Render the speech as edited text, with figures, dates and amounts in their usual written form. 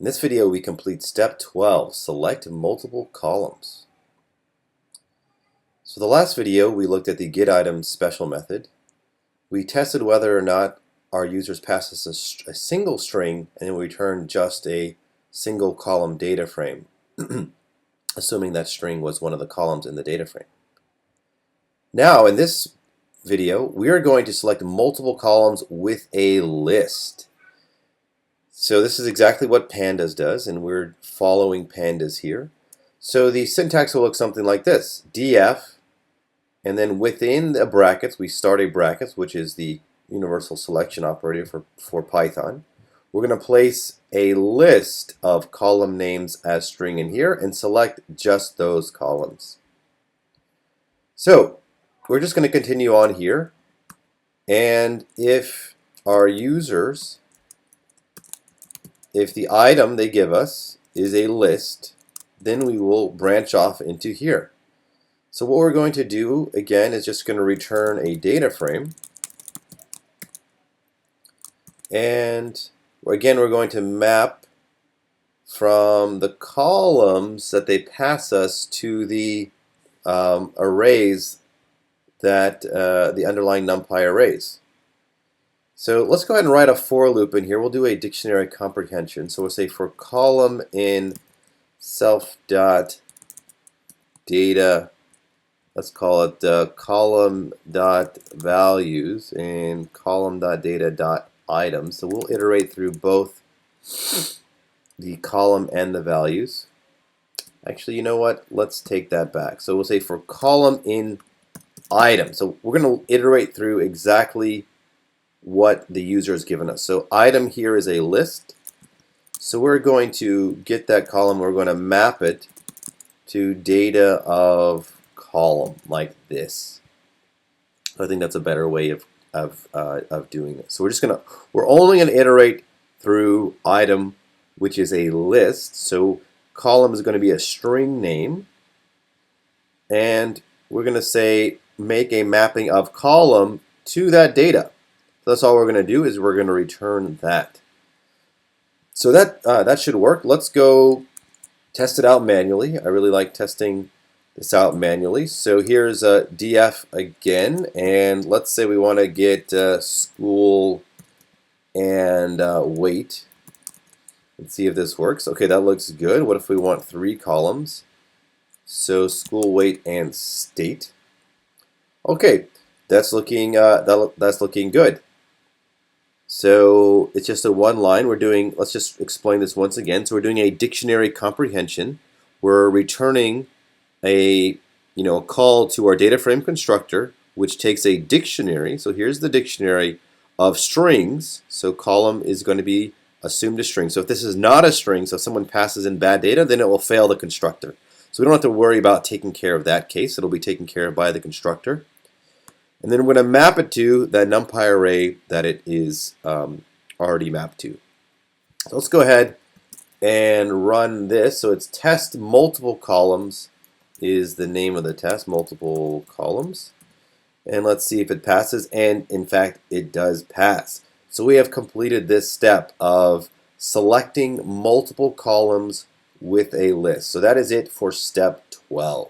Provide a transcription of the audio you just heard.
In this video, we complete step 12, select multiple columns. So the last video, we looked at the getItem special method. We tested whether or not our users pass us a single string and then we return just a single column data frame, assuming that string was one of the columns in the data frame. Now, in this video, we are going to select multiple columns with a list. So this is exactly what Pandas does, and we're following Pandas here. So the syntax will look something like this: df, and then within the brackets, we start a brackets, which is the universal selection operator for Python. We're going to place a list of column names as string in here and select just those columns. So we're just going to continue on here, and if our users, if the item they give us is a list, then we will branch off into here. So what we're going to do again is just going to return a data frame, and again we're going to map from the columns that they pass us to the arrays that the underlying NumPy arrays. So let's go ahead and write a for loop in here. We'll do a dictionary comprehension. So we'll say for column in self.data, let's call it column.values and column.data.items. So we'll iterate through both the column and the values. Actually, you know what? Let's take that back. So we'll say for column in item. So we're going to iterate through exactly what the user has given us. So item here is a list. So we're going to get that column. We're going to map it to data of column like this. I think that's a better way of doing this. So we're only going to iterate through item, which is a list. So column is going to be a string name, and we're going to say make a mapping of column to that data. So that's all we're going to do, is we're going to return that. So that should work. Let's go test it out manually. I really like testing this out manually. So here's a df again, and let's say we want to get school and weight. Let's see if this works. Okay, that looks good. What if we want 3 columns? So school, weight, and state. Okay, that's looking good. So it's just a one line. Let's just explain this once again. So we're doing a dictionary comprehension. We're returning a call to our data frame constructor, which takes a dictionary. So here's the dictionary of strings. So column is going to be assumed a string. So if this is not a string, so if someone passes in bad data, then it will fail the constructor. So we don't have to worry about taking care of that case. It'll be taken care of by the constructor. And then we're going to map it to that NumPy array that it is already mapped to. So let's go ahead and run this. So it's test multiple columns is the name of the test, multiple columns. And let's see if it passes. And in fact, it does pass. So we have completed this step of selecting multiple columns with a list. So that is it for step 12.